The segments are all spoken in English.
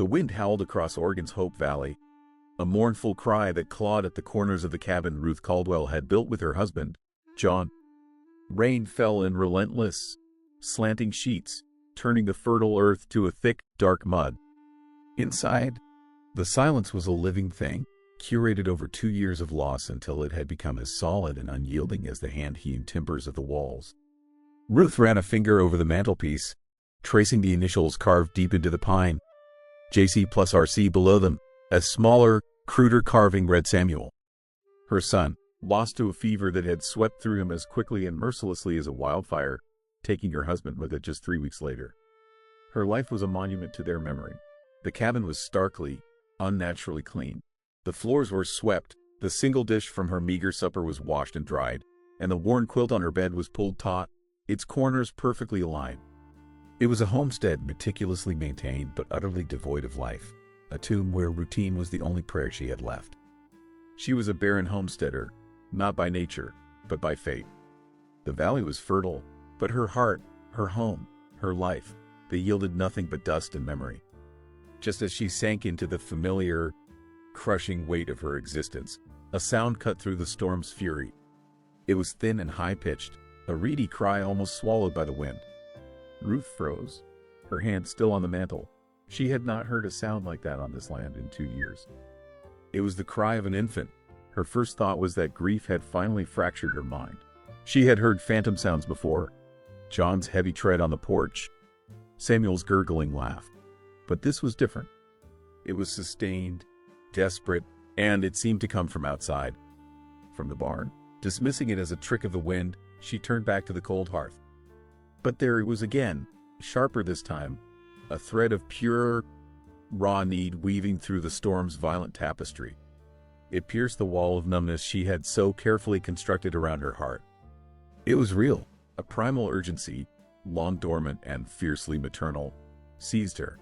The wind howled across Oregon's Hope Valley, a mournful cry that clawed at the corners of the cabin Ruth Caldwell had built with her husband, John. Rain fell in relentless, slanting sheets, turning the fertile earth to a thick, dark mud. Inside, the silence was a living thing, curated over 2 years of loss until it had become as solid and unyielding as the hand-hewn timbers of the walls. Ruth ran a finger over the mantelpiece, tracing the initials carved deep into the pine. JC plus RC below them, a smaller, cruder carving read Samuel. Her son, lost to a fever that had swept through him as quickly and mercilessly as a wildfire, taking her husband with it just 3 weeks later. Her life was a monument to their memory. The cabin was starkly, unnaturally clean. The floors were swept, the single dish from her meager supper was washed and dried, and the worn quilt on her bed was pulled taut, its corners perfectly aligned. It was a homestead meticulously maintained but utterly devoid of life, a tomb where routine was the only prayer she had left. She was a barren homesteader, not by nature, but by fate. The valley was fertile, but her heart, her home, her life, they yielded nothing but dust and memory. Just as she sank into the familiar, crushing weight of her existence, a sound cut through the storm's fury. It was thin and high-pitched, a reedy cry almost swallowed by the wind. Ruth froze, her hand still on the mantel. She had not heard a sound like that on this land in 2 years. It was the cry of an infant. Her first thought was that grief had finally fractured her mind. She had heard phantom sounds before. John's heavy tread on the porch, Samuel's gurgling laugh. But this was different. It was sustained, desperate, and it seemed to come from outside. From the barn. Dismissing it as a trick of the wind, she turned back to the cold hearth. But there it was again, sharper this time, a thread of pure, raw need weaving through the storm's violent tapestry. It pierced the wall of numbness she had so carefully constructed around her heart. It was real. A primal urgency, long dormant and fiercely maternal, seized her.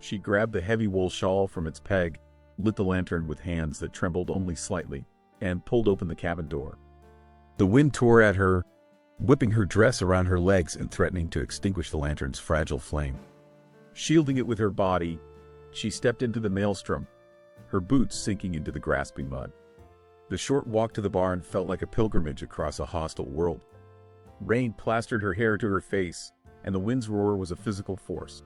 She grabbed the heavy wool shawl from its peg, lit the lantern with hands that trembled only slightly, and pulled open the cabin door. The wind tore at her, whipping her dress around her legs and threatening to extinguish the lantern's fragile flame. Shielding it with her body, she stepped into the maelstrom, her boots sinking into the grasping mud. The short walk to the barn felt like a pilgrimage across a hostile world. Rain plastered her hair to her face, and the wind's roar was a physical force.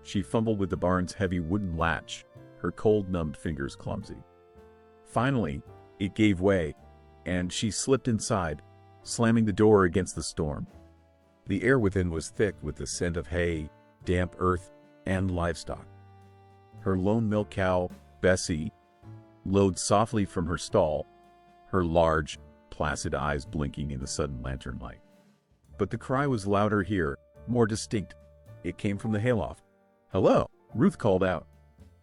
She fumbled with the barn's heavy wooden latch, her cold, numbed fingers clumsy. Finally, it gave way, and she slipped inside, slamming the door against the storm. The air within was thick with the scent of hay, damp earth, and livestock. Her lone milk cow, Bessie, lowed softly from her stall, her large, placid eyes blinking in the sudden lantern light. But the cry was louder here, more distinct. It came from the hayloft. "Hello," Ruth called out,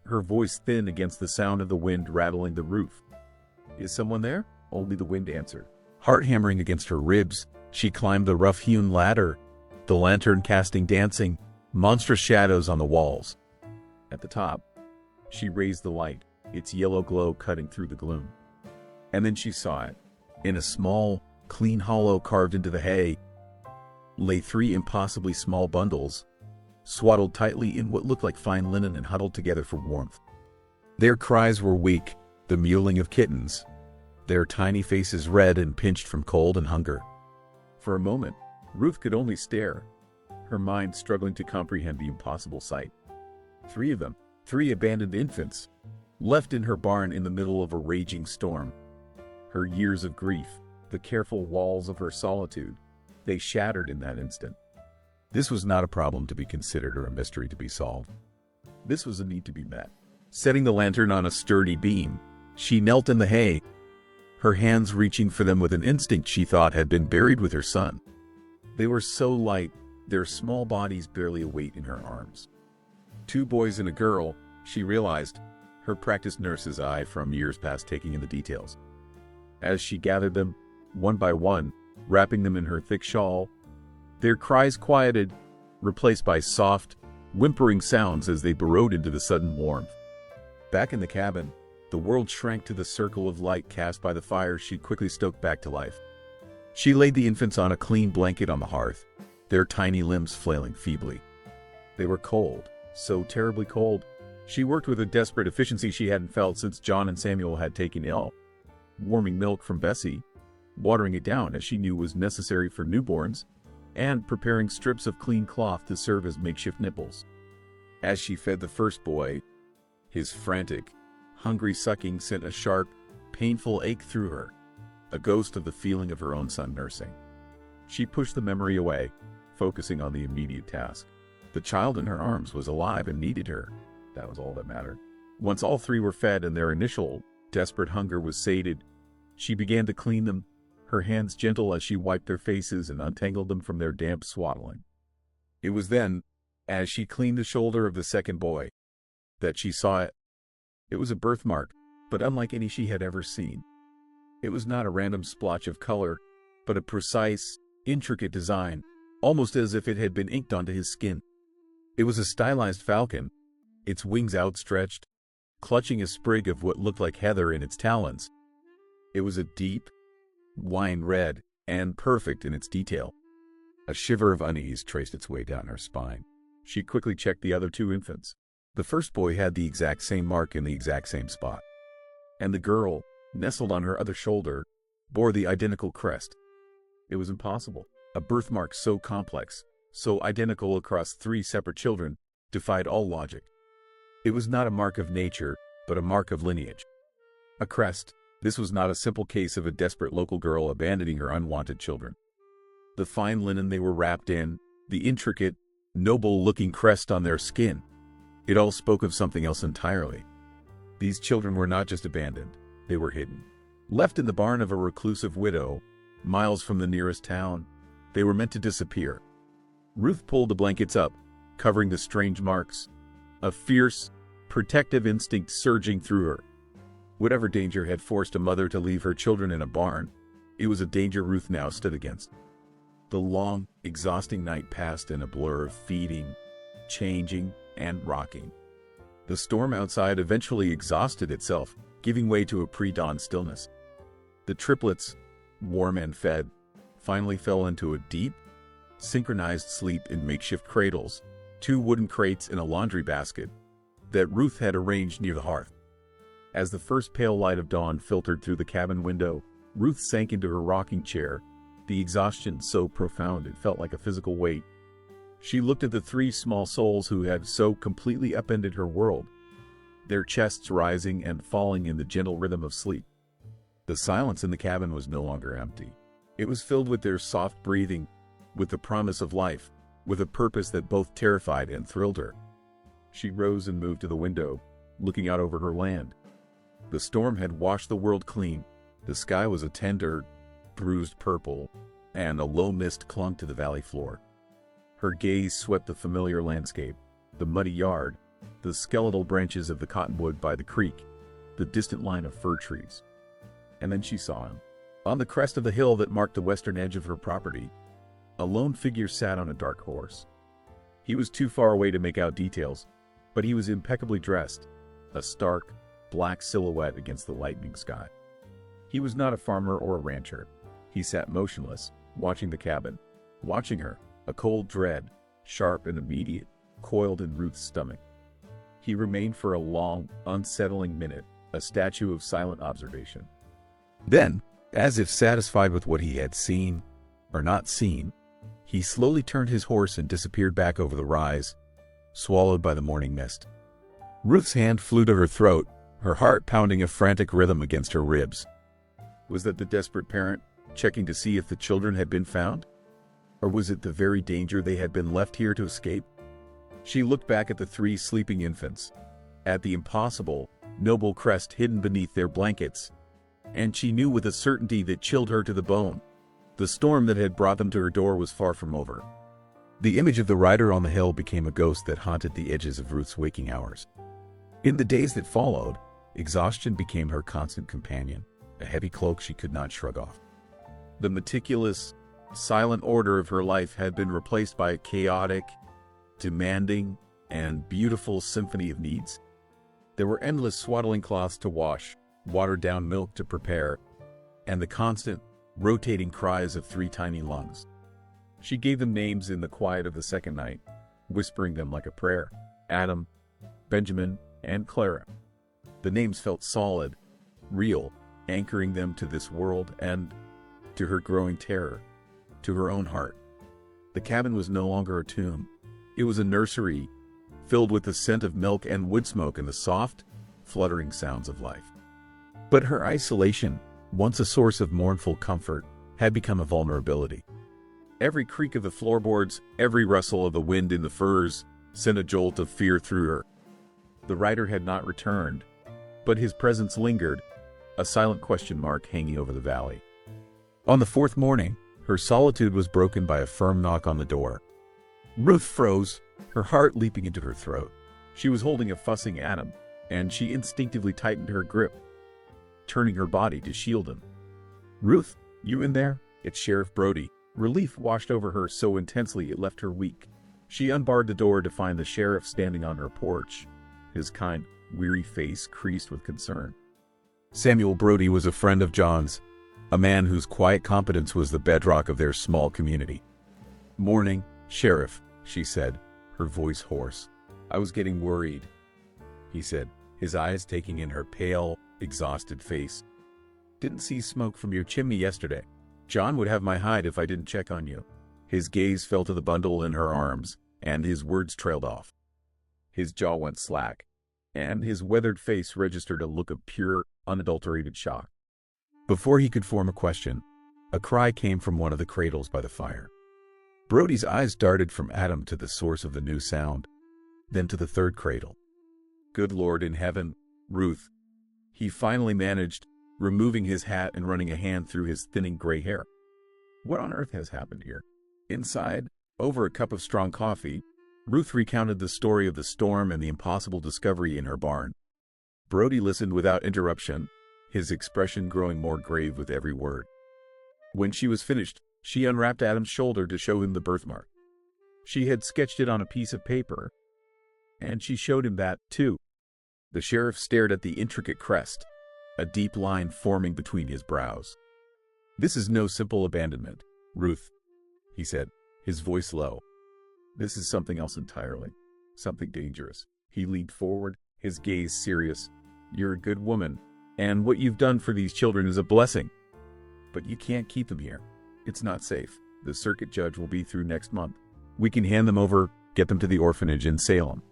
her voice thin against the sound of the wind rattling the roof. "Is someone there?" Only the wind answered. Heart hammering against her ribs, she climbed the rough-hewn ladder, the lantern casting dancing, monstrous shadows on the walls. At the top, she raised the light, its yellow glow cutting through the gloom. And then she saw it. In a small, clean hollow carved into the hay, lay 3 impossibly small bundles, swaddled tightly in what looked like fine linen and huddled together for warmth. Their cries were weak, the mewling of kittens, their tiny faces red and pinched from cold and hunger. For a moment, Ruth could only stare, her mind struggling to comprehend the impossible sight. 3 of them, 3 abandoned infants, left in her barn in the middle of a raging storm. Her years of grief, the careful walls of her solitude, they shattered in that instant. This was not a problem to be considered or a mystery to be solved. This was a need to be met. Setting the lantern on a sturdy beam, she knelt in the hay, her hands reaching for them with an instinct she thought had been buried with her son. They were so light, their small bodies barely a weight in her arms. 2 boys and a girl, she realized, her practiced nurse's eye from years past taking in the details. As she gathered them, one by one, wrapping them in her thick shawl, their cries quieted, replaced by soft, whimpering sounds as they burrowed into the sudden warmth. Back in the cabin, the world shrank to the circle of light cast by the fire she'd quickly stoked back to life. She laid the infants on a clean blanket on the hearth, their tiny limbs flailing feebly. They were cold, so terribly cold, She worked with a desperate efficiency she hadn't felt since John and Samuel had taken ill, warming milk from Bessie, watering it down as she knew was necessary for newborns, and preparing strips of clean cloth to serve as makeshift nipples. As she fed the first boy, his frantic, hungry sucking sent a sharp, painful ache through her, a ghost of the feeling of her own son nursing. She pushed the memory away, focusing on the immediate task. The child in her arms was alive and needed her. That was all that mattered. Once all three were fed and their initial, desperate hunger was sated, she began to clean them, her hands gentle as she wiped their faces and untangled them from their damp swaddling. It was then, as she cleaned the shoulder of the second boy, that she saw it. It was a birthmark, but unlike any she had ever seen. It was not a random splotch of color, but a precise, intricate design, almost as if it had been inked onto his skin. It was a stylized falcon, its wings outstretched, clutching a sprig of what looked like heather in its talons. It was a deep, wine red, and perfect in its detail. A shiver of unease traced its way down her spine. She quickly checked the other two infants. The first boy had the exact same mark in the exact same spot, and the girl, nestled on her other shoulder, bore the identical crest. It was impossible. A birthmark so complex, so identical across three separate children, defied all logic. It was not a mark of nature, but a mark of lineage. A crest. This was not a simple case of a desperate local girl abandoning her unwanted children. The fine linen they were wrapped in, the intricate, noble-looking crest on their skin, it all spoke of something else entirely. These children were not just abandoned, they were hidden. Left in the barn of a reclusive widow, miles from the nearest town, they were meant to disappear. Ruth pulled the blankets up, covering the strange marks, a fierce, protective instinct surging through her. Whatever danger had forced a mother to leave her children in a barn, it was a danger Ruth now stood against. The long, exhausting night passed in a blur of feeding, changing, and rocking. The storm outside eventually exhausted itself, giving way to a pre-dawn stillness. The triplets, warm and fed, finally fell into a deep, synchronized sleep in makeshift cradles, two wooden crates in a laundry basket, that Ruth had arranged near the hearth. As the first pale light of dawn filtered through the cabin window, Ruth sank into her rocking chair, the exhaustion so profound it felt like a physical weight. She looked at the three small souls who had so completely upended her world, their chests rising and falling in the gentle rhythm of sleep. The silence in the cabin was no longer empty. It was filled with their soft breathing, with the promise of life, with a purpose that both terrified and thrilled her. She rose and moved to the window, looking out over her land. The storm had washed the world clean. The sky was a tender, bruised purple, and a low mist clung to the valley floor. Her gaze swept the familiar landscape, the muddy yard, the skeletal branches of the cottonwood by the creek, the distant line of fir trees. And then she saw him. On the crest of the hill that marked the western edge of her property, a lone figure sat on a dark horse. He was too far away to make out details, but he was impeccably dressed, a stark, black silhouette against the lightning sky. He was not a farmer or a rancher. He sat motionless, watching the cabin, watching her, a cold dread, sharp and immediate, coiled in Ruth's stomach. He remained for a long, unsettling minute, a statue of silent observation. Then, as if satisfied with what he had seen, or not seen, he slowly turned his horse and disappeared back over the rise, swallowed by the morning mist. Ruth's hand flew to her throat, her heart pounding a frantic rhythm against her ribs. Was that the desperate parent, checking to see if the children had been found? Or was it the very danger they had been left here to escape? She looked back at the three sleeping infants, at the impossible, noble crest hidden beneath their blankets, and she knew with a certainty that chilled her to the bone. The storm that had brought them to her door was far from over. The image of the rider on the hill became a ghost that haunted the edges of Ruth's waking hours. In the days that followed, exhaustion became her constant companion, a heavy cloak she could not shrug off. The meticulous, silent order of her life had been replaced by a chaotic, demanding, and beautiful symphony of needs. There were endless swaddling cloths to wash, watered-down milk to prepare, and the constant, rotating cries of three tiny lungs. She gave them names in the quiet of the second night, whispering them like a prayer: Adam, Benjamin, and Clara. The names felt solid, real, anchoring them to this world and to her growing terror, to her own heart. The cabin was no longer a tomb. It was a nursery, filled with the scent of milk and wood smoke and the soft, fluttering sounds of life. But her isolation, once a source of mournful comfort, had become a vulnerability. Every creak of the floorboards, every rustle of the wind in the firs, sent a jolt of fear through her. The rider had not returned, but his presence lingered, a silent question mark hanging over the valley. On the fourth morning, her solitude was broken by a firm knock on the door. Ruth froze, her heart leaping into her throat. She was holding a fussing Adam, and she instinctively tightened her grip, turning her body to shield him. "Ruth, you in there?" It's Sheriff Brody. Relief washed over her so intensely it left her weak. She unbarred the door to find the sheriff standing on her porch, his kind, weary face creased with concern. Samuel Brody was a friend of John's, a man whose quiet competence was the bedrock of their small community. "Morning, Sheriff," she said, her voice hoarse. "I was getting worried," he said, his eyes taking in her pale, exhausted face. "Didn't see smoke from your chimney yesterday. John would have my hide if I didn't check on you." His gaze fell to the bundle in her arms, and his words trailed off. His jaw went slack, and his weathered face registered a look of pure, unadulterated shock. Before he could form a question, a cry came from one of the cradles by the fire. Brody's eyes darted from Adam to the source of the new sound, then to the third cradle. "Good Lord in heaven, Ruth," he finally managed, removing his hat and running a hand through his thinning gray hair. "What on earth has happened here?" Inside, over a cup of strong coffee, Ruth recounted the story of the storm and the impossible discovery in her barn. Brody listened without interruption, his expression growing more grave with every word. When she was finished, she unwrapped Adam's shoulder to show him the birthmark. She had sketched it on a piece of paper, and she showed him that, too. The sheriff stared at the intricate crest, a deep line forming between his brows. "This is no simple abandonment, Ruth," he said, his voice low. "This is something else entirely, something dangerous." He leaned forward, his gaze serious. "You're a good woman, and what you've done for these children is a blessing. But you can't keep them here. It's not safe. The circuit judge will be through next month. We can hand them over, get them to the orphanage in Salem."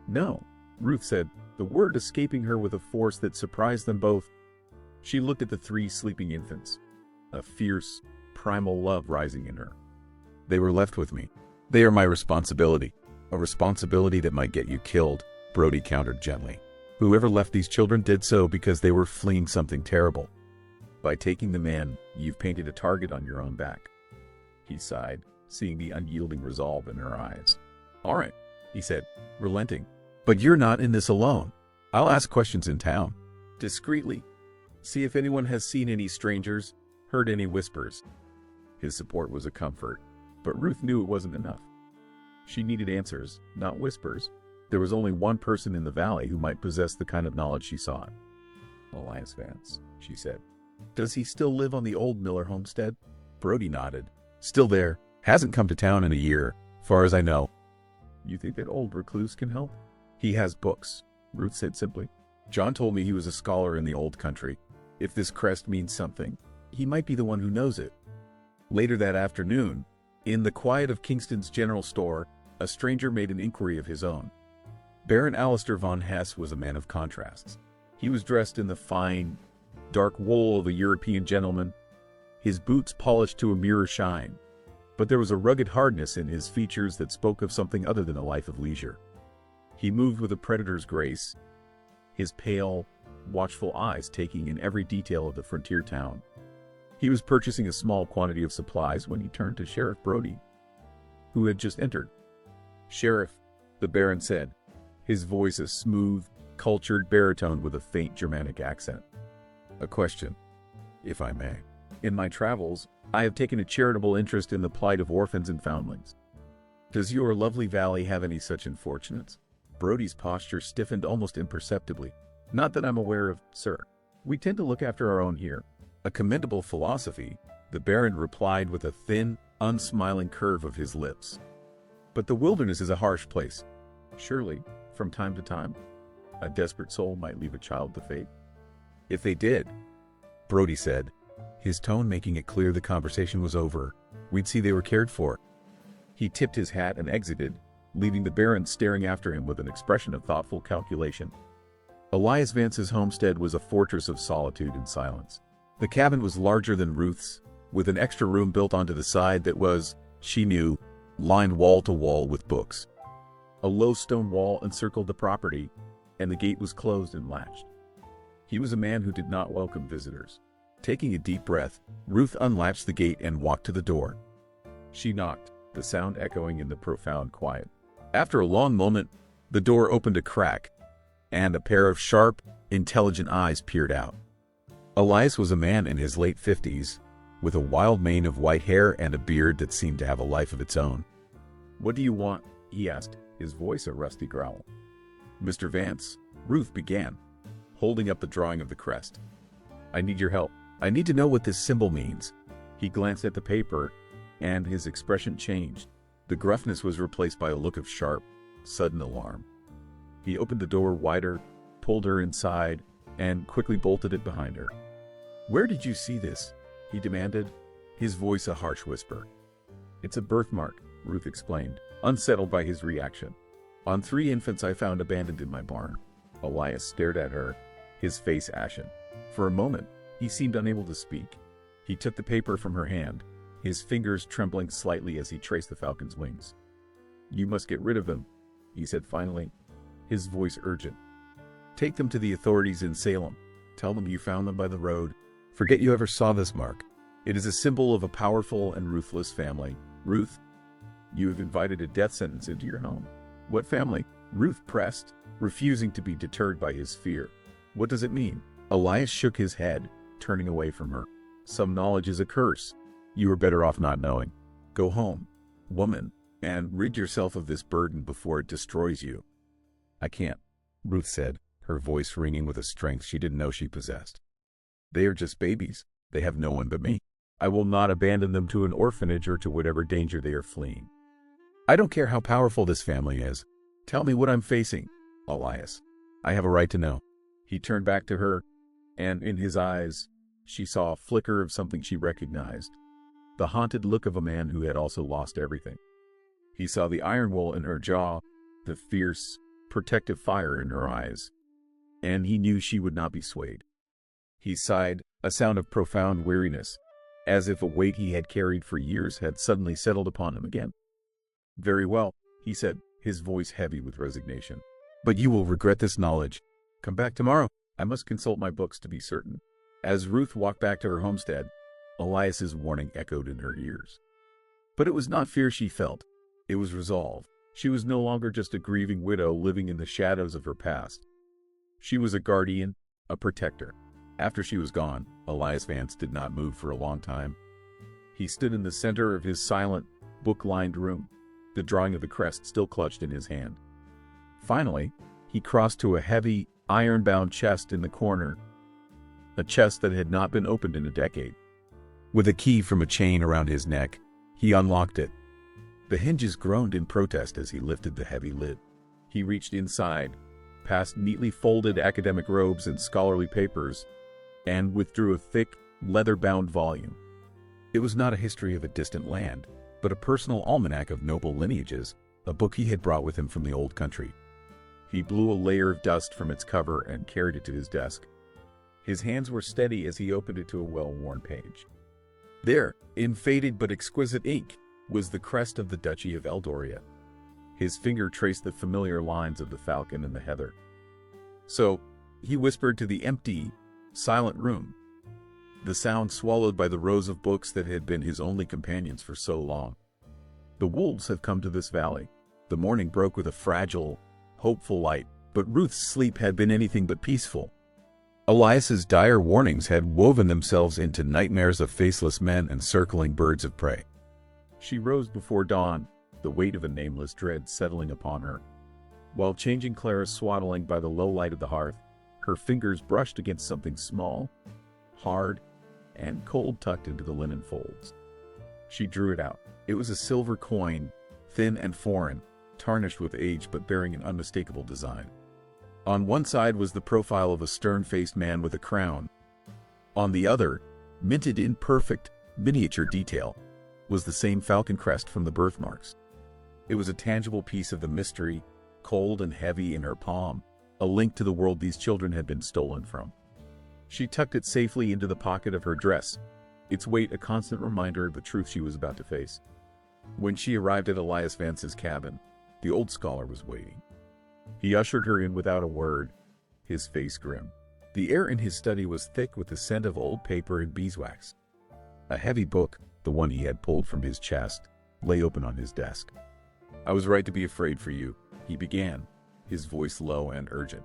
"No," Ruth said, the word escaping her with a force that surprised them both. She looked at the three sleeping infants, a fierce, primal love rising in her. "They were left with me. They are my responsibility. A responsibility that might get you killed," Brody countered gently. "Whoever left these children did so because they were fleeing something terrible. By taking them in, you've painted a target on your own back." He sighed, seeing the unyielding resolve in her eyes. "All right," he said, relenting. "But you're not in this alone. I'll ask questions in town. Discreetly. See if anyone has seen any strangers, heard any whispers." His support was a comfort, but Ruth knew it wasn't enough. She needed answers, not whispers. There was only one person in the valley who might possess the kind of knowledge she sought. "Elias Vance," she said. "Does he still live on the old Miller homestead?" Brody nodded. "Still there. Hasn't come to town in a year, far as I know." "You think that old recluse can help?" "He has books," Ruth said simply. "John told me he was a scholar in the old country. If this crest means something, he might be the one who knows it." Later that afternoon, in the quiet of Kingston's general store, a stranger made an inquiry of his own. Baron Alistair von Hesse was a man of contrasts. He was dressed in the fine, dark wool of a European gentleman, his boots polished to a mirror shine, but there was a rugged hardness in his features that spoke of something other than a life of leisure. He moved with a predator's grace, his pale, watchful eyes taking in every detail of the frontier town. He was purchasing a small quantity of supplies when he turned to Sheriff Brody, who had just entered. "Sheriff," the Baron said, his voice a smooth, cultured baritone with a faint Germanic accent. "A question, if I may. In my travels, I have taken a charitable interest in the plight of orphans and foundlings. Does your lovely valley have any such unfortunates?" Brody's posture stiffened almost imperceptibly. "Not that I'm aware of, sir. We tend to look after our own here." "A commendable philosophy," the Baron replied with a thin, unsmiling curve of his lips. "But the wilderness is a harsh place. Surely, from time to time." A desperate soul might leave a child to fate. If they did, Brody said, his tone making it clear the conversation was over. We'd see they were cared for. He tipped his hat and exited, leaving the Baron staring after him with an expression of thoughtful calculation. Elias Vance's homestead was a fortress of solitude and silence. The cabin was larger than Ruth's, with an extra room built onto the side that was, she knew, lined wall to wall with books. A low stone wall encircled the property, and the gate was closed and latched. He was a man who did not welcome visitors. Taking a deep breath, Ruth unlatched the gate and walked to the door. She knocked, the sound echoing in the profound quiet. After a long moment, the door opened a crack, and a pair of sharp, intelligent eyes peered out. Elias was a man in his late 50s, with a wild mane of white hair and a beard that seemed to have a life of its own. "What do you want?" he asked, his voice a rusty growl. "Mr. Vance," Ruth began, holding up the drawing of the crest. "I need your help. I need to know what this symbol means." He glanced at the paper, and his expression changed. The gruffness was replaced by a look of sharp, sudden alarm. He opened the door wider, pulled her inside, and quickly bolted it behind her. "Where did you see this?" he demanded, his voice a harsh whisper. "It's a birthmark," Ruth explained, unsettled by his reaction. "On 3 infants I found abandoned in my barn." Elias stared at her, his face ashen. For a moment, he seemed unable to speak. He took the paper from her hand, his fingers trembling slightly as he traced the falcon's wings. "You must get rid of them," he said finally, his voice urgent. "Take them to the authorities in Salem. Tell them you found them by the road. Forget you ever saw this mark. It is a symbol of a powerful and ruthless family. Ruth, you have invited a death sentence into your home." "What family?" Ruth pressed, refusing to be deterred by his fear. "What does it mean?" Elias shook his head, turning away from her. "Some knowledge is a curse. You are better off not knowing. Go home, woman, and rid yourself of this burden before it destroys you." "I can't," Ruth said, her voice ringing with a strength she didn't know she possessed. "They are just babies. They have no one but me. I will not abandon them to an orphanage or to whatever danger they are fleeing. I don't care how powerful this family is. Tell me what I'm facing, Elias. I have a right to know." He turned back to her, and in his eyes, she saw a flicker of something she recognized. The haunted look of a man who had also lost everything. He saw the iron wool in her jaw, the fierce, protective fire in her eyes, and he knew she would not be swayed. He sighed, a sound of profound weariness, as if a weight he had carried for years had suddenly settled upon him again. "Very well," he said, his voice heavy with resignation. "But you will regret this knowledge. Come back tomorrow. I must consult my books to be certain." As Ruth walked back to her homestead, Elias's warning echoed in her ears. But it was not fear she felt. It was resolve. She was no longer just a grieving widow living in the shadows of her past. She was a guardian, a protector. After she was gone, Elias Vance did not move for a long time. He stood in the center of his silent, book-lined room, the drawing of the crest still clutched in his hand. Finally, he crossed to a heavy, iron-bound chest in the corner, a chest that had not been opened in a decade. With a key from a chain around his neck, he unlocked it. The hinges groaned in protest as he lifted the heavy lid. He reached inside, past neatly folded academic robes and scholarly papers, and withdrew a thick, leather-bound volume. It was not a history of a distant land, but a personal almanac of noble lineages, a book he had brought with him from the old country. He blew a layer of dust from its cover and carried it to his desk. His hands were steady as he opened it to a well-worn page. There, in faded but exquisite ink, was the crest of the Duchy of Eldoria. His finger traced the familiar lines of the falcon and the heather. "So," he whispered to the empty, silent room, the sound swallowed by the rows of books that had been his only companions for so long. "The wolves have come to this valley." The morning broke with a fragile, hopeful light, but Ruth's sleep had been anything but peaceful. Elias's dire warnings had woven themselves into nightmares of faceless men and circling birds of prey. She rose before dawn, the weight of a nameless dread settling upon her. While changing Clara's swaddling by the low light of the hearth, her fingers brushed against something small, hard, and cold tucked into the linen folds. She drew it out. It was a silver coin, thin and foreign, tarnished with age but bearing an unmistakable design. On one side was the profile of a stern-faced man with a crown. On the other, minted in perfect, miniature detail, was the same falcon crest from the birthmarks. It was a tangible piece of the mystery, cold and heavy in her palm, a link to the world these children had been stolen from. She tucked it safely into the pocket of her dress, its weight a constant reminder of the truth she was about to face. When she arrived at Elias Vance's cabin, the old scholar was waiting. He ushered her in without a word, his face grim. The air in his study was thick with the scent of old paper and beeswax. A heavy book, the one he had pulled from his chest, lay open on his desk. "I was right to be afraid for you," he began, his voice low and urgent.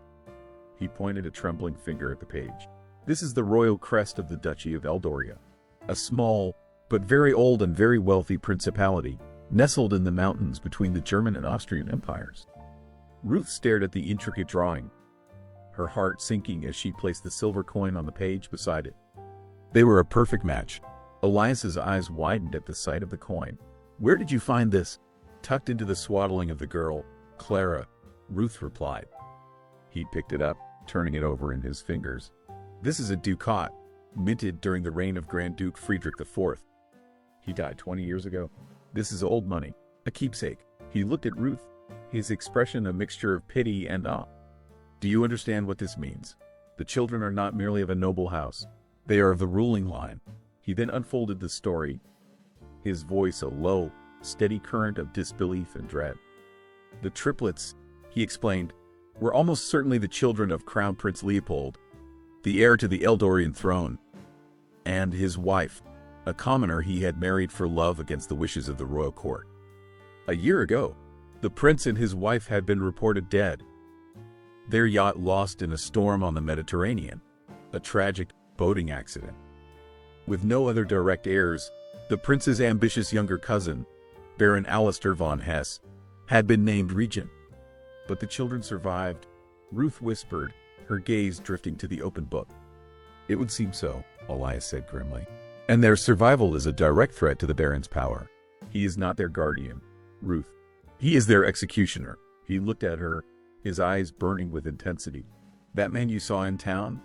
He pointed a trembling finger at the page. "This is the royal crest of the Duchy of Eldoria, a small, but very old and very wealthy principality, nestled in the mountains between the German and Austrian empires." Ruth stared at the intricate drawing, her heart sinking as she placed the silver coin on the page beside it. They were a perfect match. Elias's eyes widened at the sight of the coin. "Where did you find this?" "Tucked into the swaddling of the girl, Clara," Ruth replied. He picked it up, turning it over in his fingers. "This is a ducat, minted during the reign of Grand Duke Friedrich IV. He died 20 years ago. This is old money, a keepsake." He looked at Ruth, his expression a mixture of pity and awe. "Do you understand what this means? The children are not merely of a noble house. They are of the ruling line." He then unfolded the story, his voice a low, steady current of disbelief and dread. "The triplets," he explained, "were almost certainly the children of Crown Prince Leopold, the heir to the Eldorian throne, and his wife, a commoner he had married for love against the wishes of the royal court. A year ago, the prince and his wife had been reported dead, their yacht lost in a storm on the Mediterranean, a tragic boating accident. With no other direct heirs, the prince's ambitious younger cousin, Baron Alistair von Hesse, had been named regent. But the children survived," Ruth whispered, her gaze drifting to the open book. "It would seem so," Elias said grimly. "And their survival is a direct threat to the Baron's power. He is not their guardian, Ruth. He is their executioner." He looked at her, his eyes burning with intensity. "That man you saw in town?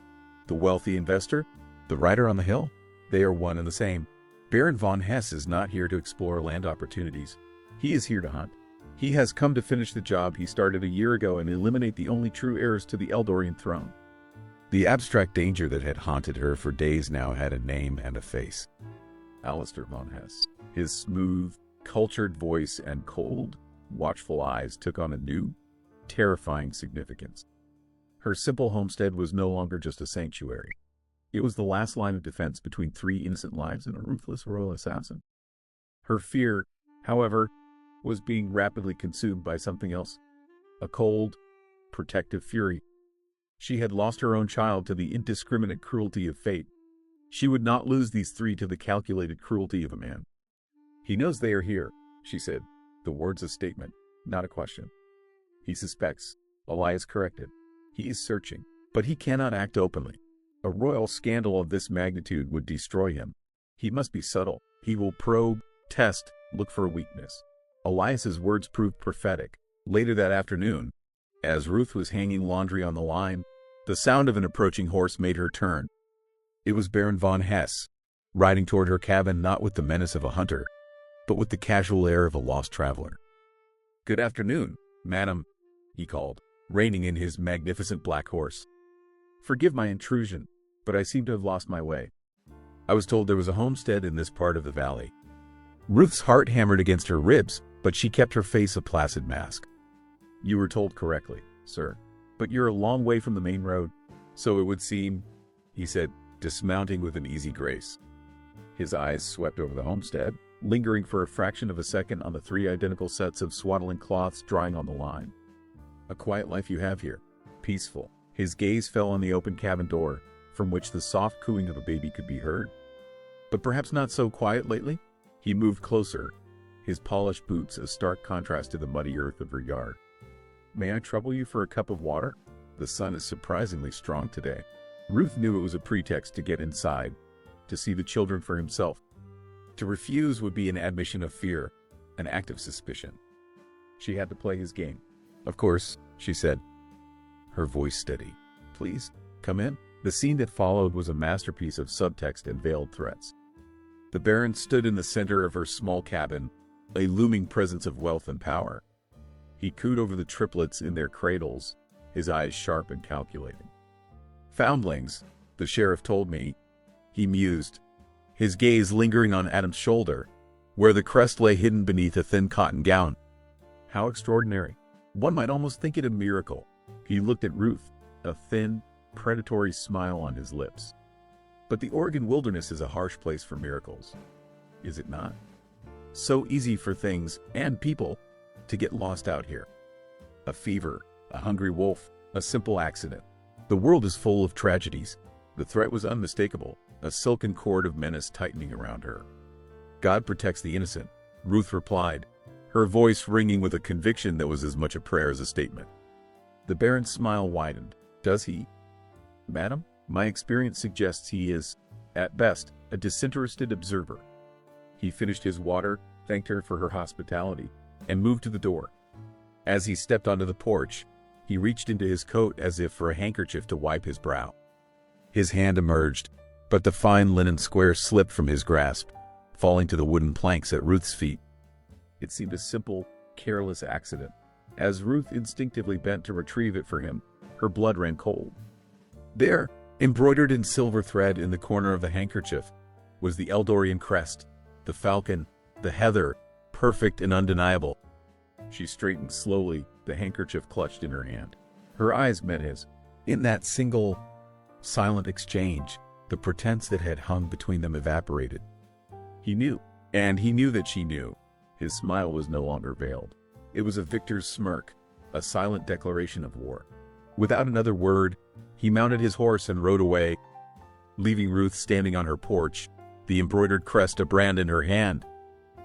The wealthy investor? The rider on the hill? They are one and the same. Baron von Hesse is not here to explore land opportunities. He is here to hunt. He has come to finish the job he started a year ago and eliminate the only true heirs to the Eldorian throne." The abstract danger that had haunted her for days now had a name and a face. Alistair von Hesse. His smooth, cultured voice and cold, watchful eyes took on a new, terrifying significance. Her simple homestead was no longer just a sanctuary. It was the last line of defense between 3 innocent lives and a ruthless royal assassin. Her fear, however, was being rapidly consumed by something else. A cold, protective fury. She had lost her own child to the indiscriminate cruelty of fate. She would not lose these 3 to the calculated cruelty of a man. "He knows they are here," she said, the words a statement, not a question. "He suspects," Elias corrected. "He is searching, but he cannot act openly. A royal scandal of this magnitude would destroy him. He must be subtle. He will probe, test, look for a weakness." Elias's words proved prophetic. Later that afternoon, as Ruth was hanging laundry on the line, the sound of an approaching horse made her turn. It was Baron von Hesse, riding toward her cabin not with the menace of a hunter, but with the casual air of a lost traveler. "Good afternoon, madam," he called, reining in his magnificent black horse. "Forgive my intrusion, but I seem to have lost my way. I was told there was a homestead in this part of the valley." Ruth's heart hammered against her ribs, but she kept her face a placid mask. "You were told correctly, sir, but you're a long way from the main road." "So it would seem," he said, dismounting with an easy grace. His eyes swept over the homestead, lingering for a fraction of a second on the 3 identical sets of swaddling cloths drying on the line. "A quiet life you have here, peaceful." His gaze fell on the open cabin door, from which the soft cooing of a baby could be heard. "But perhaps not so quiet lately?" He moved closer, his polished boots a stark contrast to the muddy earth of her yard. "May I trouble you for a cup of water? The sun is surprisingly strong today." Ruth knew it was a pretext to get inside, to see the children for himself. To refuse would be an admission of fear, an act of suspicion. She had to play his game. "Of course," she said. her voice steady. "Please, come in." The scene that followed was a masterpiece of subtext and veiled threats. The Baron stood in the center of her small cabin, a looming presence of wealth and power. He cooed over the triplets in their cradles, his eyes sharp and calculating. "Foundlings, the sheriff told me," he mused, his gaze lingering on Adam's shoulder, where the crest lay hidden beneath a thin cotton gown. "How extraordinary. One might almost think it a miracle." He looked at Ruth, a thin, predatory smile on his lips. "But the Oregon wilderness is a harsh place for miracles, is it not? So easy for things, and people, to get lost out here. A fever, a hungry wolf, a simple accident. The world is full of tragedies." The threat was unmistakable, a silken cord of menace tightening around her. "God protects the innocent," Ruth replied, her voice ringing with a conviction that was as much a prayer as a statement. The Baron's smile widened. "Does he? Madam, my experience suggests he is, at best, a disinterested observer." He finished his water, thanked her for her hospitality, and moved to the door. As he stepped onto the porch, he reached into his coat as if for a handkerchief to wipe his brow. His hand emerged, but the fine linen square slipped from his grasp, falling to the wooden planks at Ruth's feet. It seemed a simple, careless accident. As Ruth instinctively bent to retrieve it for him, her blood ran cold. There, embroidered in silver thread in the corner of the handkerchief, was the Eldorian crest, the falcon, the heather, perfect and undeniable. She straightened slowly, the handkerchief clutched in her hand. Her eyes met his. In that single, silent exchange, the pretense that had hung between them evaporated. He knew, and he knew that she knew. His smile was no longer veiled. It was a victor's smirk, a silent declaration of war. Without another word, he mounted his horse and rode away, leaving Ruth standing on her porch, the embroidered crest a brand in her hand,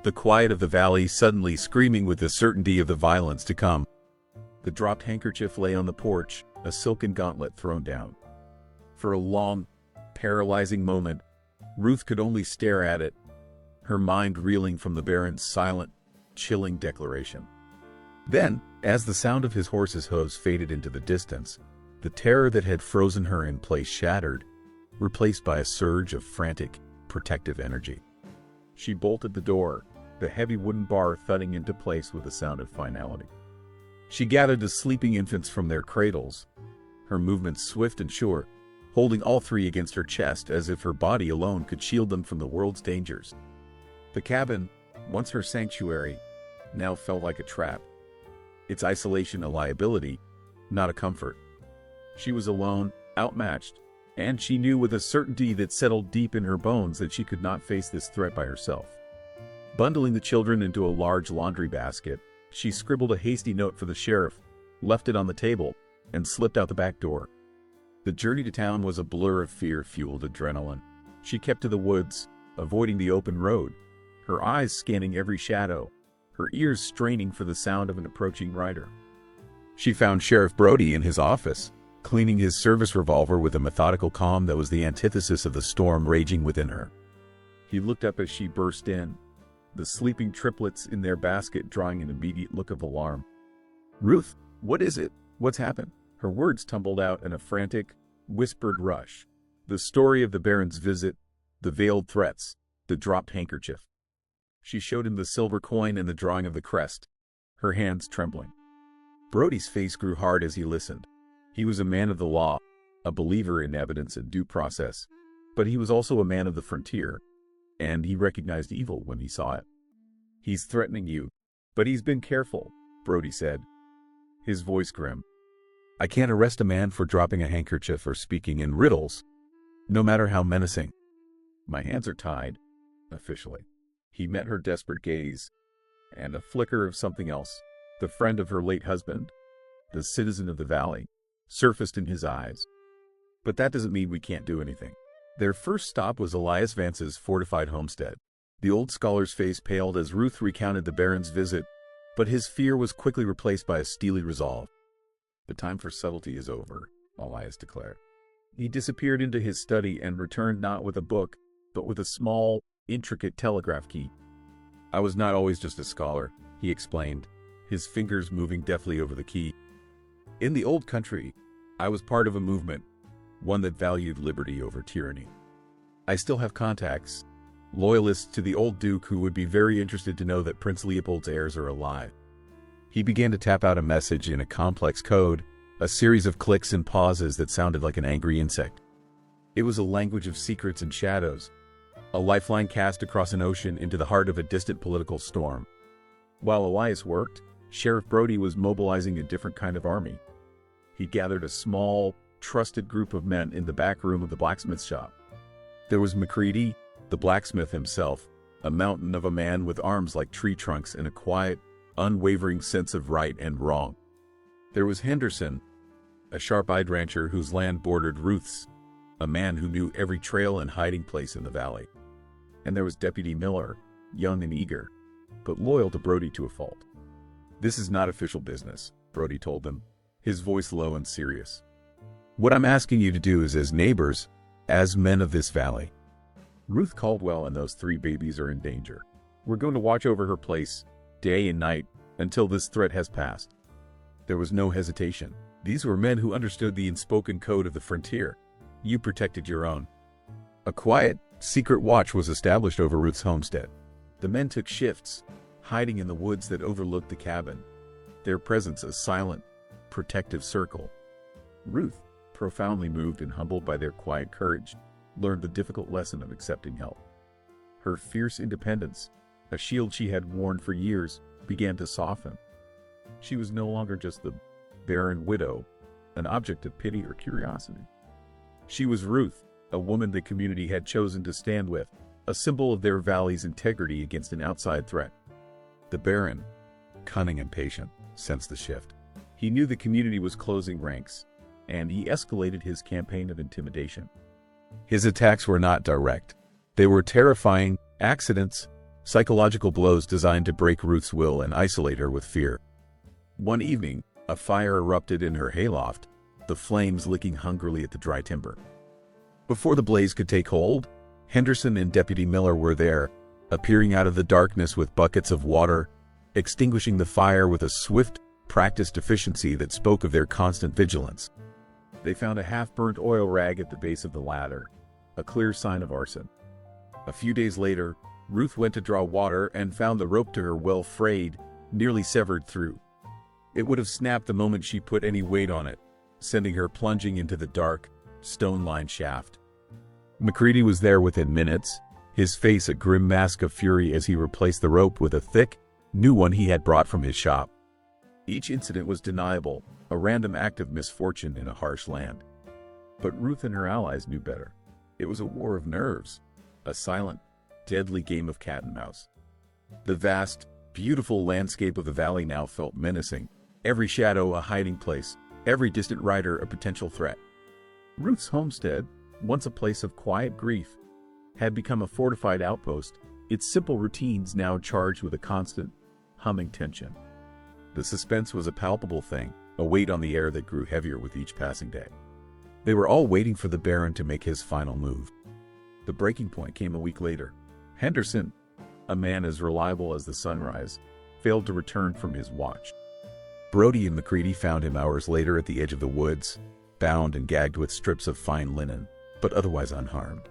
the quiet of the valley suddenly screaming with the certainty of the violence to come. The dropped handkerchief lay on the porch, a silken gauntlet thrown down. For a long, paralyzing moment, Ruth could only stare at it, her mind reeling from the Baron's silent, chilling declaration. Then, as the sound of his horse's hooves faded into the distance, the terror that had frozen her in place shattered, replaced by a surge of frantic, protective energy. She bolted the door, the heavy wooden bar thudding into place with a sound of finality. She gathered the sleeping infants from their cradles, her movements swift and sure, holding all three against her chest as if her body alone could shield them from the world's dangers. The cabin, once her sanctuary, now felt like a trap. Its isolation a liability, not a comfort. She was alone, outmatched, and she knew with a certainty that settled deep in her bones that she could not face this threat by herself. Bundling the children into a large laundry basket, she scribbled a hasty note for the sheriff, left it on the table, and slipped out the back door. The journey to town was a blur of fear-fueled adrenaline. She kept to the woods, avoiding the open road, her eyes scanning every shadow, her ears straining for the sound of an approaching rider. She found Sheriff Brody in his office, cleaning his service revolver with a methodical calm that was the antithesis of the storm raging within her. He looked up as she burst in, the sleeping triplets in their basket drawing an immediate look of alarm. "Ruth, what is it? What's happened?" Her words tumbled out in a frantic, whispered rush. The story of the Baron's visit, the veiled threats, the dropped handkerchief. She showed him the silver coin and the drawing of the crest, her hands trembling. Brody's face grew hard as he listened. He was a man of the law, a believer in evidence and due process, but he was also a man of the frontier, and he recognized evil when he saw it. "He's threatening you, but he's been careful," Brody said, his voice grim. "I can't arrest a man for dropping a handkerchief or speaking in riddles, no matter how menacing. My hands are tied, officially." He met her desperate gaze, and a flicker of something else, the friend of her late husband, the citizen of the valley, surfaced in his eyes. "But that doesn't mean we can't do anything." Their first stop was Elias Vance's fortified homestead. The old scholar's face paled as Ruth recounted the Baron's visit, but his fear was quickly replaced by a steely resolve. "The time for subtlety is over," Elias declared. He disappeared into his study and returned not with a book, but with a small, intricate telegraph key. "I was not always just a scholar," he explained, his fingers moving deftly over the key. "In the old country, I was part of a movement, one that valued liberty over tyranny. I still have contacts, loyalists to the old Duke who would be very interested to know that Prince Leopold's heirs are alive. He began to tap out a message in a complex code, a series of clicks and pauses that sounded like an angry insect. It was a language of secrets and shadows, a lifeline cast across an ocean into the heart of a distant political storm. While Elias worked, Sheriff Brody was mobilizing a different kind of army. He gathered a small, trusted group of men in the back room of the blacksmith shop. There was McCready, the blacksmith himself, a mountain of a man with arms like tree trunks and a quiet, unwavering sense of right and wrong. There was Henderson, a sharp-eyed rancher whose land bordered Ruth's, a man who knew every trail and hiding place in the valley. And there was Deputy Miller, young and eager, but loyal to Brody to a fault. "This is not official business," Brody told them, his voice low and serious. "What I'm asking you to do is as neighbors, as men of this valley. Ruth Caldwell and those 3 babies are in danger. We're going to watch over her place, day and night, until this threat has passed." There was no hesitation. These were men who understood the unspoken code of the frontier. You protected your own. A quiet, secret watch was established over Ruth's homestead. The men took shifts, hiding in the woods that overlooked the cabin, their presence a silent, protective circle. Ruth, profoundly moved and humbled by their quiet courage, learned the difficult lesson of accepting help. Her fierce independence, a shield she had worn for years, began to soften. She was no longer just the barren widow, an object of pity or curiosity. She was Ruth, a woman the community had chosen to stand with, a symbol of their valley's integrity against an outside threat. The Baron, cunning and patient, sensed the shift. He knew the community was closing ranks, and he escalated his campaign of intimidation. His attacks were not direct. They were terrifying accidents, psychological blows designed to break Ruth's will and isolate her with fear. One evening, a fire erupted in her hayloft, the flames licking hungrily at the dry timber. Before the blaze could take hold, Henderson and Deputy Miller were there, appearing out of the darkness with buckets of water, extinguishing the fire with a swift, practiced efficiency that spoke of their constant vigilance. They found a half-burnt oil rag at the base of the ladder, a clear sign of arson. A few days later, Ruth went to draw water and found the rope to her well frayed, nearly severed through. It would have snapped the moment she put any weight on it, sending her plunging into the dark, stone-lined shaft. McCready was there within minutes, his face a grim mask of fury as he replaced the rope with a thick, new one he had brought from his shop. Each incident was deniable, a random act of misfortune in a harsh land. But Ruth and her allies knew better. It was a war of nerves, a silent, deadly game of cat and mouse. The vast, beautiful landscape of the valley now felt menacing, every shadow a hiding place, every distant rider a potential threat. Ruth's homestead, once a place of quiet grief, had become a fortified outpost, its simple routines now charged with a constant, humming tension. The suspense was a palpable thing, a weight on the air that grew heavier with each passing day. They were all waiting for the Baron to make his final move. The breaking point came a week later. Henderson, a man as reliable as the sunrise, failed to return from his watch. Brody and McCready found him hours later at the edge of the woods, bound and gagged with strips of fine linen, but otherwise unharmed.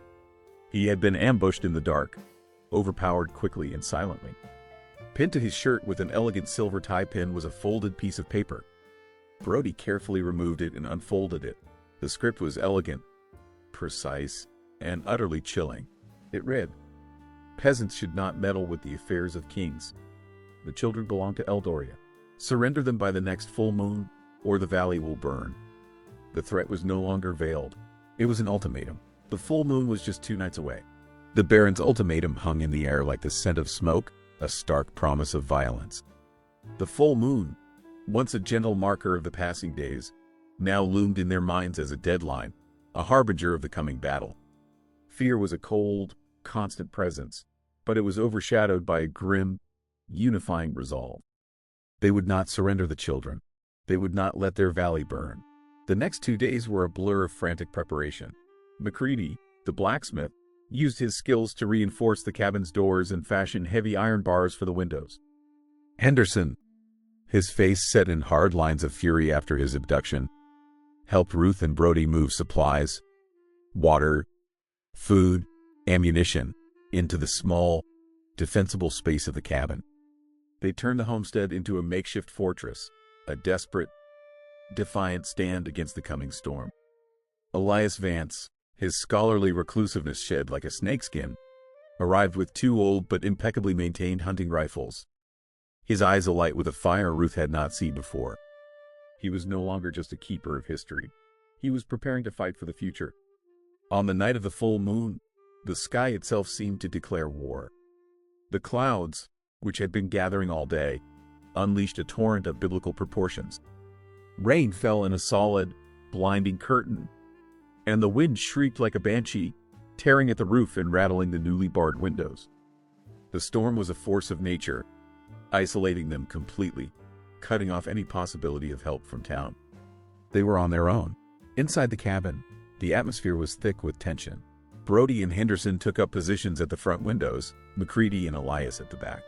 He had been ambushed in the dark, overpowered quickly and silently. Pinned to his shirt with an elegant silver tie pin was a folded piece of paper. Brody carefully removed it and unfolded it. The script was elegant, precise, and utterly chilling. It read, "Peasants should not meddle with the affairs of kings. The children belong to Eldoria. Surrender them by the next full moon, or the valley will burn." The threat was no longer veiled. It was an ultimatum. The full moon was just 2 nights away. The Baron's ultimatum hung in the air like the scent of smoke, a stark promise of violence. The full moon, once a gentle marker of the passing days, now loomed in their minds as a deadline, a harbinger of the coming battle. Fear was a cold, constant presence, but it was overshadowed by a grim, unifying resolve. They would not surrender the children. They would not let their valley burn. The next 2 days were a blur of frantic preparation. McCready, the blacksmith, used his skills to reinforce the cabin's doors and fashion heavy iron bars for the windows. Henderson, his face set in hard lines of fury after his abduction, helped Ruth and Brody move supplies, water, food, ammunition, into the small, defensible space of the cabin. They turned the homestead into a makeshift fortress, a desperate, defiant stand against the coming storm. Elias Vance, his scholarly reclusiveness shed like a snakeskin, arrived with 2 old but impeccably maintained hunting rifles, his eyes alight with a fire Ruth had not seen before. He was no longer just a keeper of history. He was preparing to fight for the future. On the night of the full moon, the sky itself seemed to declare war. The clouds, which had been gathering all day, unleashed a torrent of biblical proportions. Rain fell in a solid, blinding curtain, and the wind shrieked like a banshee, tearing at the roof and rattling the newly barred windows. The storm was a force of nature, isolating them completely, cutting off any possibility of help from town. They were on their own. Inside the cabin, the atmosphere was thick with tension. Brody and Henderson took up positions at the front windows, McCready and Elias at the back.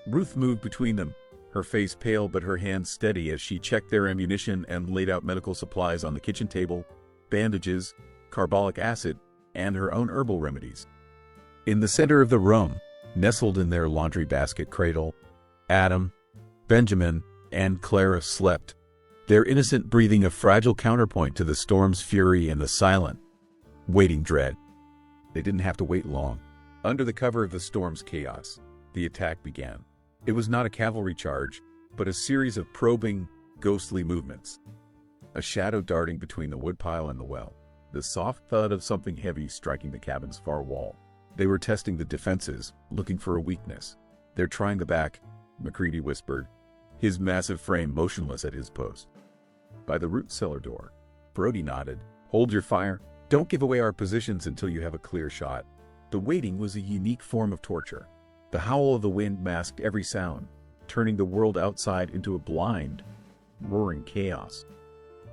Ruth moved between them, her face pale but her hands steady as she checked their ammunition and laid out medical supplies on the kitchen table, bandages, carbolic acid, and her own herbal remedies. In the center of the room, nestled in their laundry basket cradle, Adam, Benjamin, and Clara slept, their innocent breathing a fragile counterpoint to the storm's fury and the silent, waiting dread. They didn't have to wait long. Under the cover of the storm's chaos, the attack began. It was not a cavalry charge, but a series of probing, ghostly movements. A shadow darting between the woodpile and the well, the soft thud of something heavy striking the cabin's far wall. They were testing the defenses, looking for a weakness. "They're trying the back," McCready whispered, his massive frame motionless at his post. By the root cellar door, Brody nodded. "Hold your fire. Don't give away our positions until you have a clear shot." The waiting was a unique form of torture. The howl of the wind masked every sound, turning the world outside into a blind, roaring chaos.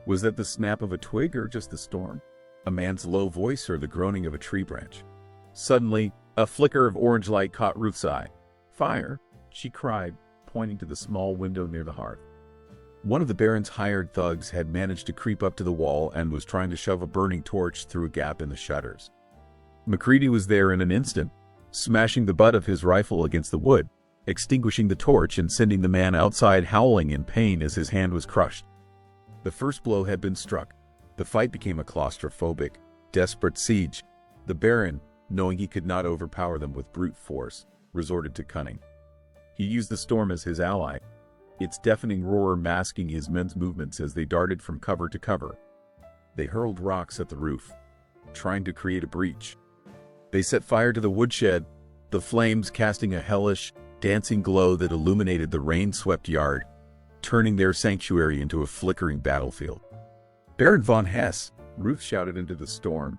Was that the snap of a twig or just the storm? A man's low voice or the groaning of a tree branch? Suddenly, a flicker of orange light caught Ruth's eye. "Fire!" she cried, pointing to the small window near the hearth. One of the Baron's hired thugs had managed to creep up to the wall and was trying to shove a burning torch through a gap in the shutters. McCready was there in an instant, smashing the butt of his rifle against the wood, extinguishing the torch and sending the man outside howling in pain as his hand was crushed. The first blow had been struck. The fight became a claustrophobic, desperate siege. The Baron, knowing he could not overpower them with brute force, resorted to cunning. He used the storm as his ally, its deafening roar masking his men's movements as they darted from cover to cover. They hurled rocks at the roof, trying to create a breach. They set fire to the woodshed, the flames casting a hellish, dancing glow that illuminated the rain-swept yard, turning their sanctuary into a flickering battlefield. "Baron von Hesse," Ruth shouted into the storm,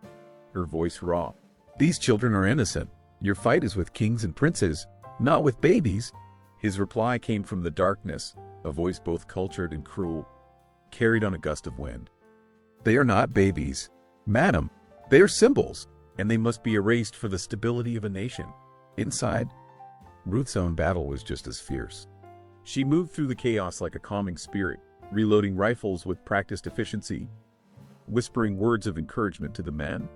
her voice raw. "These children are innocent. Your fight is with kings and princes, not with babies." His reply came from the darkness, a voice both cultured and cruel, carried on a gust of wind. "They are not babies, madam. They are symbols, and they must be erased for the stability of a nation." Inside, Ruth's own battle was just as fierce. She moved through the chaos like a calming spirit, reloading rifles with practiced efficiency, whispering words of encouragement to the men,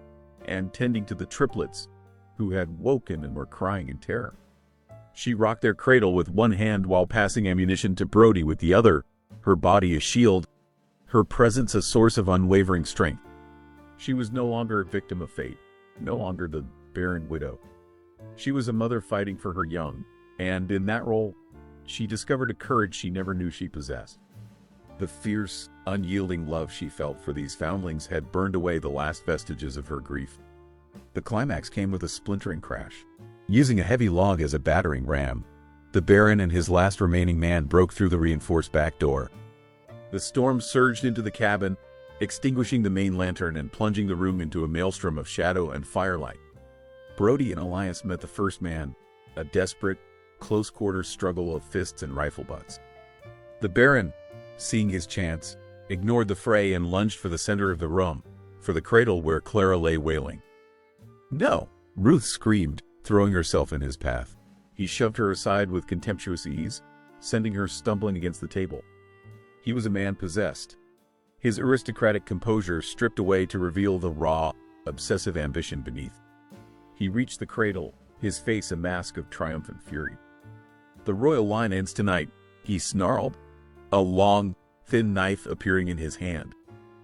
and tending to the triplets, who had woken and were crying in terror. She rocked their cradle with one hand while passing ammunition to Brody with the other, her body a shield, her presence a source of unwavering strength. She was no longer a victim of fate, no longer the barren widow. She was a mother fighting for her young, and in that role, she discovered a courage she never knew she possessed. The fierce, unyielding love she felt for these foundlings had burned away the last vestiges of her grief. The climax came with a splintering crash. Using a heavy log as a battering ram, the Baron and his last remaining man broke through the reinforced back door. The storm surged into the cabin, extinguishing the main lantern and plunging the room into a maelstrom of shadow and firelight. Brody and Elias met the first man, a desperate, close-quarters struggle of fists and rifle butts. The Baron, seeing his chance, ignored the fray and lunged for the center of the room, for the cradle where Clara lay wailing. "No!" Ruth screamed, throwing herself in his path. He shoved her aside with contemptuous ease, sending her stumbling against the table. He was a man possessed, his aristocratic composure stripped away to reveal the raw, obsessive ambition beneath. He reached the cradle, his face a mask of triumphant fury. "The royal line ends tonight," he snarled, a long, thin knife appearing in his hand,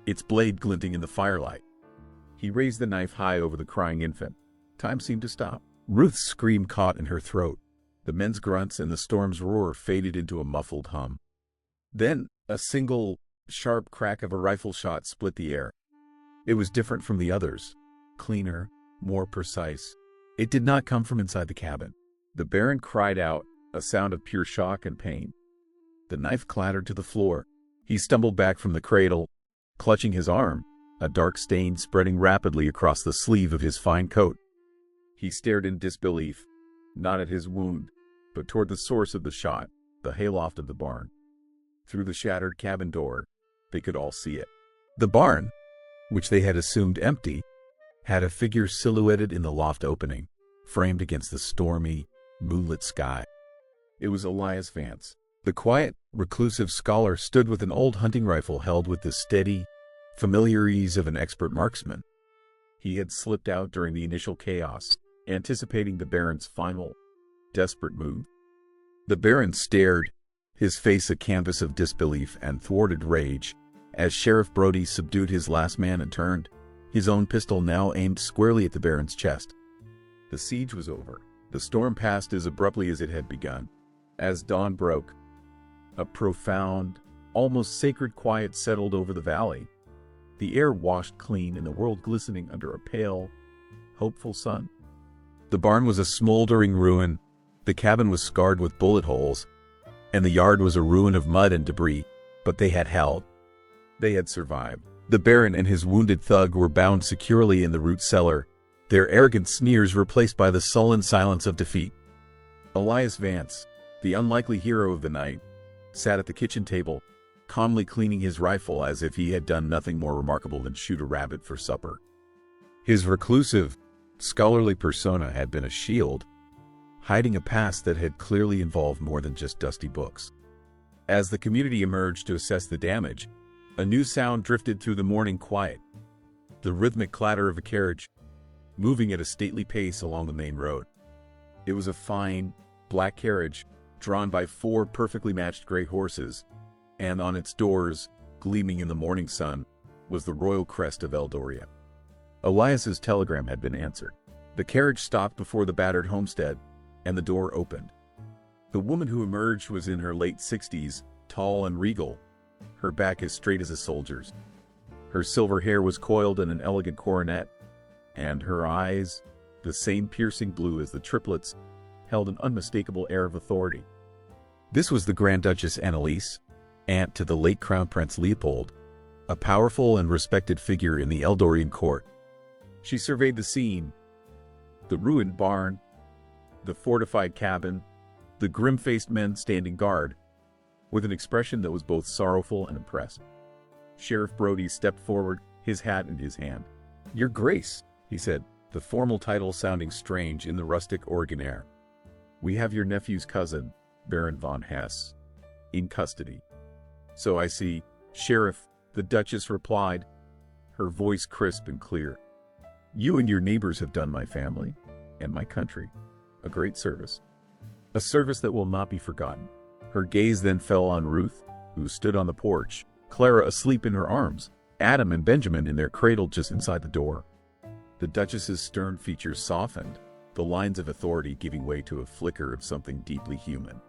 its blade glinting in the firelight. He raised the knife high over the crying infant. Time seemed to stop. Ruth's scream caught in her throat. The men's grunts and the storm's roar faded into a muffled hum. Then, a single, sharp crack of a rifle shot split the air. It was different from the others, cleaner, more precise. It did not come from inside the cabin. The Baron cried out, a sound of pure shock and pain. The knife clattered to the floor. He stumbled back from the cradle, clutching his arm, a dark stain spreading rapidly across the sleeve of his fine coat. He stared in disbelief, not at his wound, but toward the source of the shot, the hayloft of the barn. Through the shattered cabin door, they could all see it. The barn, which they had assumed empty, had a figure silhouetted in the loft opening, framed against the stormy, moonlit sky. It was Elias Vance. The quiet, reclusive scholar stood with an old hunting rifle held with the steady, familiar ease of an expert marksman. He had slipped out during the initial chaos, anticipating the Baron's final, desperate move. The Baron stared, his face a canvas of disbelief and thwarted rage, as Sheriff Brody subdued his last man and turned, his own pistol now aimed squarely at the Baron's chest. The siege was over. The storm passed as abruptly as it had begun. As dawn broke, a profound, almost sacred quiet settled over the valley. The air washed clean and the world glistening under a pale, hopeful sun. The barn was a smoldering ruin, the cabin was scarred with bullet holes, and the yard was a ruin of mud and debris, but they had held. They had survived. The Baron and his wounded thug were bound securely in the root cellar, their arrogant sneers replaced by the sullen silence of defeat. Elias Vance, the unlikely hero of the night, sat at the kitchen table, calmly cleaning his rifle as if he had done nothing more remarkable than shoot a rabbit for supper. His reclusive, scholarly persona had been a shield, hiding a past that had clearly involved more than just dusty books. As the community emerged to assess the damage, a new sound drifted through the morning quiet, the rhythmic clatter of a carriage, moving at a stately pace along the main road. It was a fine, black carriage, drawn by 4 perfectly matched gray horses, and on its doors, gleaming in the morning sun, was the royal crest of Eldoria. Elias's telegram had been answered. The carriage stopped before the battered homestead, and the door opened. The woman who emerged was in her late 60s, tall and regal, her back as straight as a soldier's. Her silver hair was coiled in an elegant coronet, and her eyes, the same piercing blue as the triplets, held an unmistakable air of authority. This was the Grand Duchess Annalise, aunt to the late Crown Prince Leopold, a powerful and respected figure in the Eldorian court. She surveyed the scene, the ruined barn, the fortified cabin, the grim-faced men standing guard, with an expression that was both sorrowful and impressed. Sheriff Brody stepped forward, his hat in his hand. "Your Grace," he said, the formal title sounding strange in the rustic Oregon air. "We have your nephew's cousin, Baron von Hesse, in custody." "So I see, Sheriff," the Duchess replied, her voice crisp and clear. "You and your neighbors have done my family, and my country, a great service. A service that will not be forgotten." Her gaze then fell on Ruth, who stood on the porch, Clara asleep in her arms, Adam and Benjamin in their cradle just inside the door. The Duchess's stern features softened, the lines of authority giving way to a flicker of something deeply human.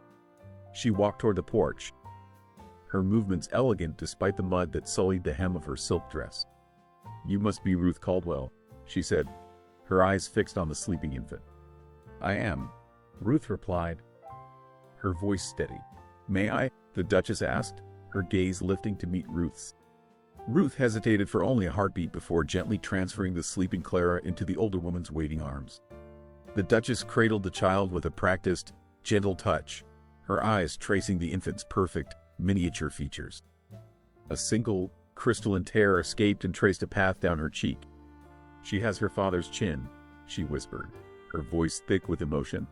She walked toward the porch, her movements elegant despite the mud that sullied the hem of her silk dress. "You must be Ruth Caldwell," she said, her eyes fixed on the sleeping infant. "I am," Ruth replied, her voice steady. "May I?" the Duchess asked, her gaze lifting to meet Ruth's. Ruth hesitated for only a heartbeat before gently transferring the sleeping Clara into the older woman's waiting arms. The Duchess cradled the child with a practiced, gentle touch, her eyes tracing the infant's perfect, miniature features. A single, crystalline tear escaped and traced a path down her cheek. "She has her father's chin," she whispered, her voice thick with emotion.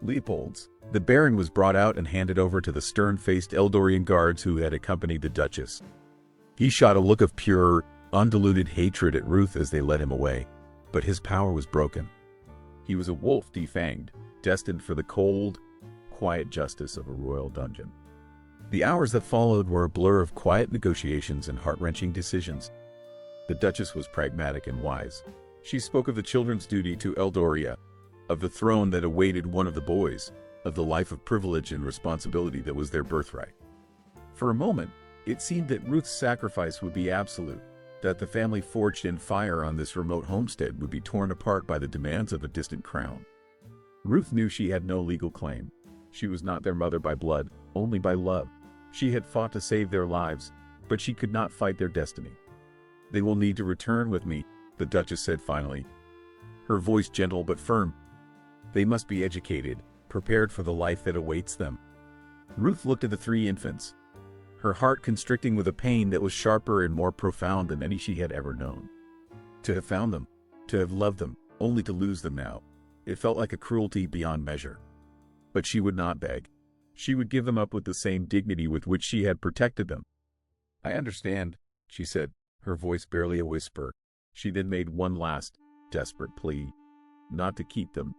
"Leopold's." The Baron was brought out and handed over to the stern-faced Eldorian guards who had accompanied the Duchess. He shot a look of pure, undiluted hatred at Ruth as they led him away, but his power was broken. He was a wolf defanged, destined for the cold, quiet justice of a royal dungeon. The hours that followed were a blur of quiet negotiations and heart-wrenching decisions. The Duchess was pragmatic and wise. She spoke of the children's duty to Eldoria, of the throne that awaited one of the boys, of the life of privilege and responsibility that was their birthright. For a moment, it seemed that Ruth's sacrifice would be absolute, that the family forged in fire on this remote homestead would be torn apart by the demands of a distant crown. Ruth knew she had no legal claim. She was not their mother by blood, only by love. She had fought to save their lives, but she could not fight their destiny. "They will need to return with me," the Duchess said finally, her voice gentle but firm. "They must be educated, prepared for the life that awaits them." Ruth looked at the three infants, her heart constricting with a pain that was sharper and more profound than any she had ever known. To have found them, to have loved them, only to lose them now, it felt like a cruelty beyond measure. But she would not beg. She would give them up with the same dignity with which she had protected them. "I understand," she said, her voice barely a whisper. She then made one last, desperate plea, not to keep them,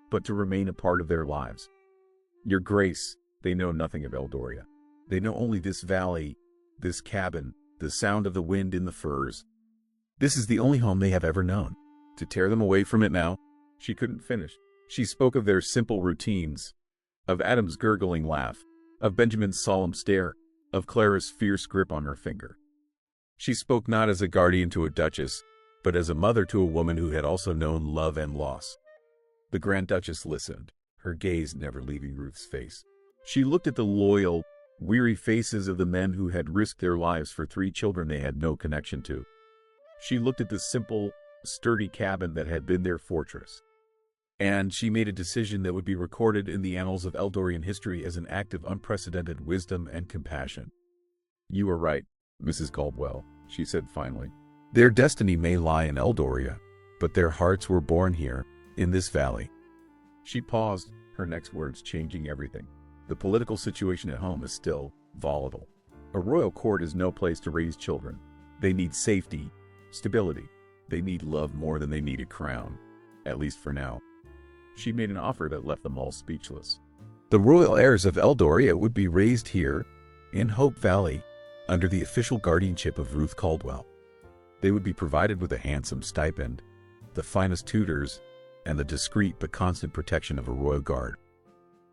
but to remain a part of their lives. "Your Grace, they know nothing of Eldoria. They know only this valley, this cabin, the sound of the wind in the firs. This is the only home they have ever known. To tear them away from it now," she couldn't finish. She spoke of their simple routines, of Adam's gurgling laugh, of Benjamin's solemn stare, of Clara's fierce grip on her finger. She spoke not as a guardian to a duchess, but as a mother to a woman who had also known love and loss. The Grand Duchess listened, her gaze never leaving Ruth's face. She looked at the loyal, weary faces of the men who had risked their lives for 3 children they had no connection to. She looked at the simple, sturdy cabin that had been their fortress. And she made a decision that would be recorded in the annals of Eldorian history as an act of unprecedented wisdom and compassion. "You are right, Mrs. Caldwell," she said finally. "Their destiny may lie in Eldoria, but their hearts were born here, in this valley." She paused, her next words changing everything. "The political situation at home is still volatile. A royal court is no place to raise children. They need safety, stability. They need love more than they need a crown, at least for now." She made an offer that left them all speechless. The royal heirs of Eldoria would be raised here, in Hope Valley, under the official guardianship of Ruth Caldwell. They would be provided with a handsome stipend, the finest tutors, and the discreet but constant protection of a royal guard.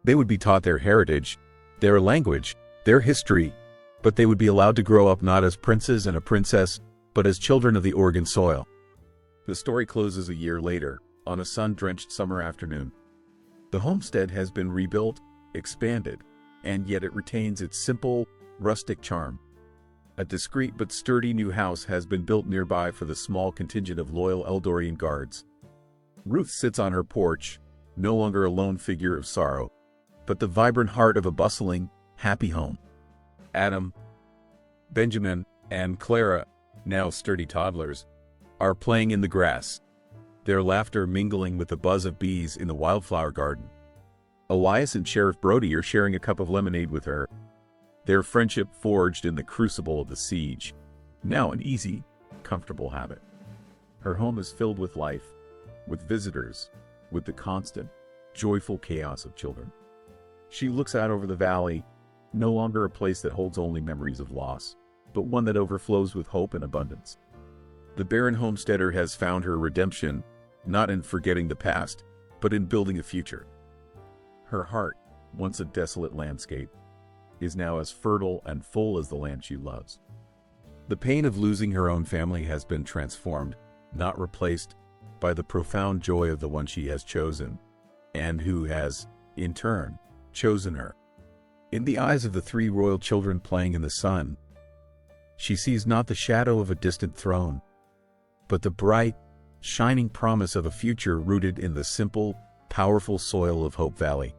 They would be taught their heritage, their language, their history, but they would be allowed to grow up not as princes and a princess, but as children of the Oregon soil. The story closes a year later, on a sun-drenched summer afternoon. The homestead has been rebuilt, expanded, and yet it retains its simple, rustic charm. A discreet but sturdy new house has been built nearby for the small contingent of loyal Eldorian guards. Ruth sits on her porch, no longer a lone figure of sorrow, but the vibrant heart of a bustling, happy home. Adam, Benjamin, and Clara, now sturdy toddlers, are playing in the grass, their laughter mingling with the buzz of bees in the wildflower garden. Elias and Sheriff Brody are sharing a cup of lemonade with her, their friendship forged in the crucible of the siege, now an easy, comfortable habit. Her home is filled with life, with visitors, with the constant, joyful chaos of children. She looks out over the valley, no longer a place that holds only memories of loss, but one that overflows with hope and abundance. The Barren Homesteader has found her redemption, not in forgetting the past, but in building a future. Her heart, once a desolate landscape, is now as fertile and full as the land she loves. The pain of losing her own family has been transformed, not replaced, by the profound joy of the one she has chosen, and who has, in turn, chosen her. In the eyes of the 3 royal children playing in the sun, she sees not the shadow of a distant throne, but the bright, shining promise of a future rooted in the simple, powerful soil of Hope Valley.